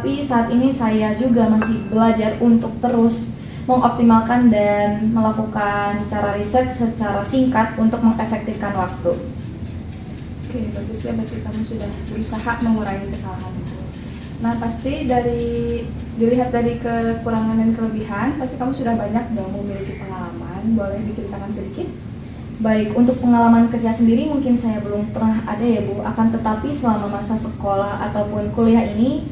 tetapi saat ini saya juga masih belajar untuk terus mengoptimalkan dan melakukan secara riset secara singkat untuk mengefektifkan waktu. Oke, bagus ya, berarti kamu sudah berusaha mengurangi kesalahan itu. Nah, pasti dilihat dari kekurangan dan kelebihan, pasti kamu sudah banyak dong memiliki pengalaman. Boleh diceritakan sedikit? Baik, untuk pengalaman kerja sendiri mungkin saya belum pernah ada ya Bu, akan tetapi selama masa sekolah ataupun kuliah ini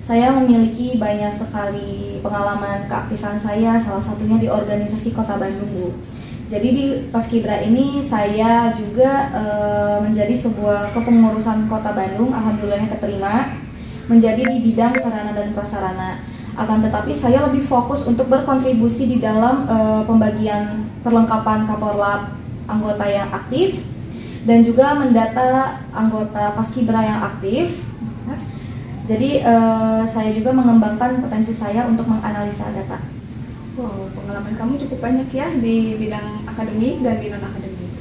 saya memiliki banyak sekali pengalaman keaktifan saya, salah satunya di organisasi Kota Bandung Bu. Jadi di Paskibra ini saya juga menjadi sebuah kepengurusan Kota Bandung, alhamdulillahnya keterima menjadi di bidang sarana dan prasarana. Akan tetapi saya lebih fokus untuk berkontribusi di dalam pembagian perlengkapan Kaporlab anggota yang aktif dan juga mendata anggota Paskibra yang aktif. Jadi saya juga mengembangkan potensi saya untuk menganalisa data. Wow, pengalaman kamu cukup banyak ya di bidang akademik dan di non-akademik.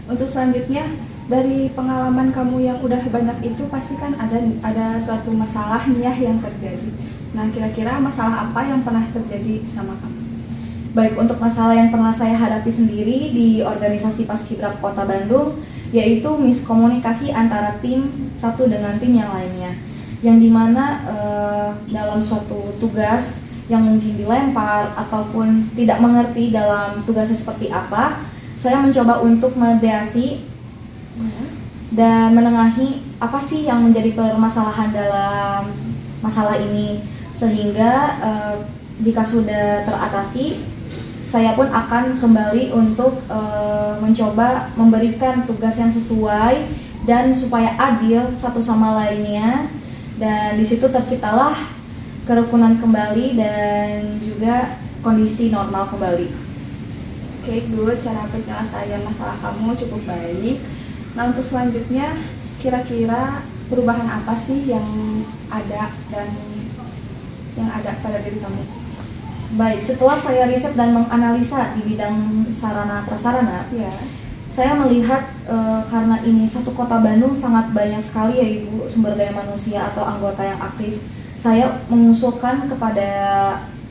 Untuk selanjutnya, dari pengalaman kamu yang udah banyak itu pasti kan ada suatu masalah nih ya yang terjadi. Nah, kira-kira masalah apa yang pernah terjadi sama kamu? Baik, untuk masalah yang pernah saya hadapi sendiri di organisasi Paskibra Kota Bandung, yaitu miskomunikasi antara tim satu dengan tim yang lainnya. Yang dimana dalam suatu tugas yang mungkin dilempar ataupun tidak mengerti dalam tugasnya seperti apa, saya mencoba untuk mediasi dan menengahi apa sih yang menjadi permasalahan dalam masalah ini, sehingga jika sudah teratasi, saya pun akan kembali untuk mencoba memberikan tugas yang sesuai dan supaya adil satu sama lainnya, dan di situ terciptalah kerukunan kembali dan juga kondisi normal kembali. Oke, good. Cara penyelesaian masalah kamu cukup baik. Nah, untuk selanjutnya, kira-kira perubahan apa sih yang ada pada diri kamu? Baik, setelah saya riset dan menganalisa di bidang sarana prasarana, Ya. saya melihat karena ini satu kota Bandung sangat banyak sekali ya Ibu sumber daya manusia atau anggota yang aktif. Saya mengusulkan kepada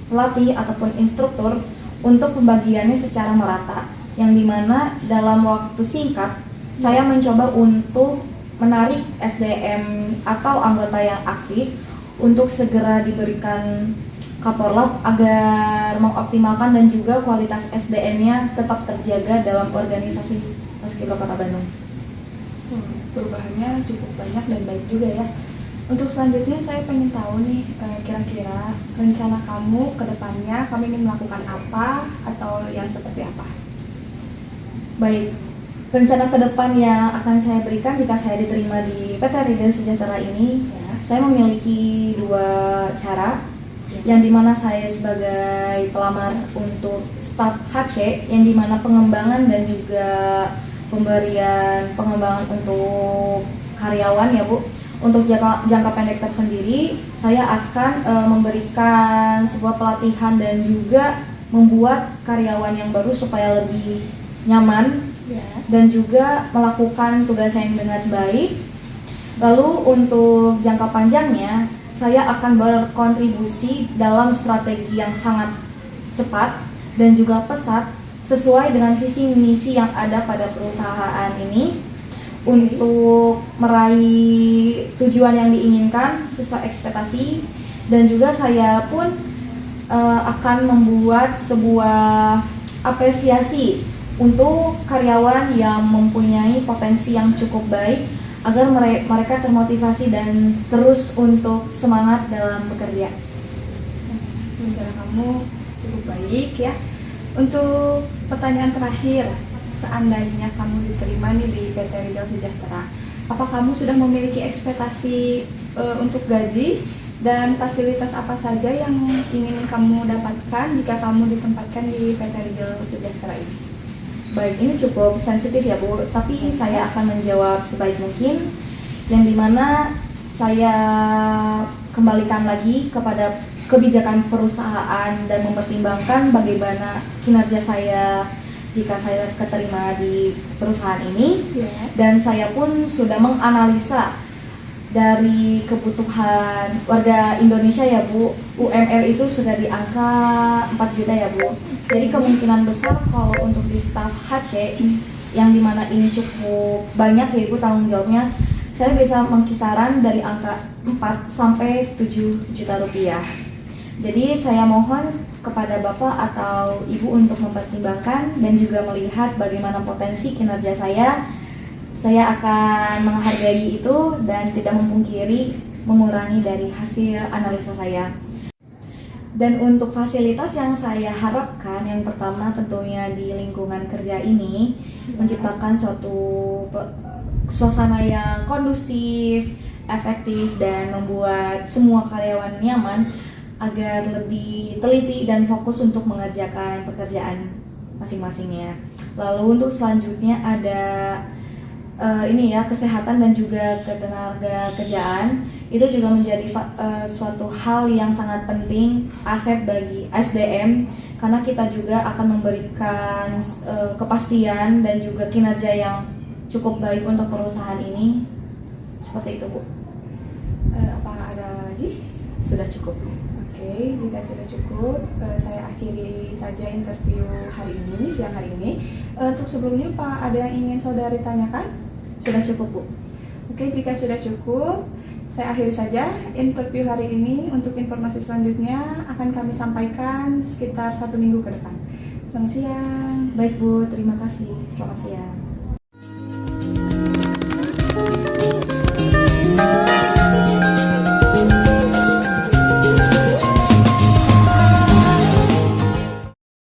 pelatih ataupun instruktur untuk pembagiannya secara merata, yang dimana dalam waktu singkat saya mencoba untuk menarik SDM atau anggota yang aktif untuk segera diberikan Kaporlab agar mengoptimalkan dan juga kualitas SDM-nya tetap terjaga dalam organisasi Paskibra Kota Bandung. Perubahannya cukup banyak dan baik juga ya. Untuk selanjutnya saya pengen tahu nih, kira-kira rencana kamu ke depannya, kamu ingin melakukan apa atau yang seperti apa? Baik, rencana ke depan yang akan saya berikan jika saya diterima di PT Ridel Sejahtera ini, saya memiliki dua cara. Yang dimana saya sebagai pelamar untuk staf HC, yang dimana pengembangan dan juga pemberian pengembangan untuk karyawan ya Bu. Untuk jangka pendek tersendiri, saya akan memberikan sebuah pelatihan dan juga membuat karyawan yang baru supaya lebih nyaman dan juga melakukan tugasnya yang dengan baik. Lalu untuk jangka panjangnya, saya akan berkontribusi dalam strategi yang sangat cepat dan juga pesat sesuai dengan visi misi yang ada pada perusahaan ini untuk meraih tujuan yang diinginkan sesuai ekspektasi, dan juga saya pun akan membuat sebuah apresiasi untuk karyawan yang mempunyai potensi yang cukup baik agar mereka termotivasi dan terus untuk semangat dalam bekerja. Rencana kamu cukup baik ya. Untuk pertanyaan terakhir, seandainya kamu diterima nih di PT Ridel Sejahtera, apa kamu sudah memiliki ekspektasi untuk gaji dan fasilitas apa saja yang ingin kamu dapatkan jika kamu ditempatkan di PT Ridel Sejahtera ini? Baik, ini cukup sensitif ya Bu, tapi saya akan menjawab sebaik mungkin, yang dimana saya kembalikan lagi kepada kebijakan perusahaan dan mempertimbangkan bagaimana kinerja saya jika saya keterima di perusahaan ini. Dan saya pun sudah menganalisa dari kebutuhan warga Indonesia ya Bu, UMR itu sudah di angka 4 juta ya Bu. Jadi kemungkinan besar kalau untuk di staf HC yang dimana ini cukup banyak ya Bu tanggung jawabnya, saya bisa mengkisaran dari angka 4 sampai 7 juta rupiah. Jadi saya mohon kepada Bapak atau Ibu untuk mempertimbangkan dan juga melihat bagaimana potensi kinerja saya. Saya akan menghargai itu dan tidak memungkiri mengurangi dari hasil analisa saya. Dan untuk fasilitas yang saya harapkan, yang pertama tentunya di lingkungan kerja ini menciptakan suatu suasana yang kondusif, efektif, dan membuat semua karyawan nyaman agar lebih teliti dan fokus untuk mengerjakan pekerjaan masing-masingnya. Lalu untuk selanjutnya ada kesehatan dan juga ketenaga kerjaan itu juga menjadi suatu hal yang sangat penting, aset bagi SDM, karena kita juga akan memberikan kepastian dan juga kinerja yang cukup baik untuk perusahaan ini. Seperti itu Bu. Apa ada lagi? Sudah cukup Bu. Oke, jika sudah cukup, saya akhiri saja interview hari ini, siang hari ini. Untuk sebelumnya Pak, ada yang ingin saudari tanyakan? Sudah cukup Bu. Oke, jika sudah cukup, saya akhiri saja interview hari ini. Untuk informasi selanjutnya akan kami sampaikan sekitar 1 minggu ke depan. Selamat siang. Baik Bu, terima kasih. Selamat siang.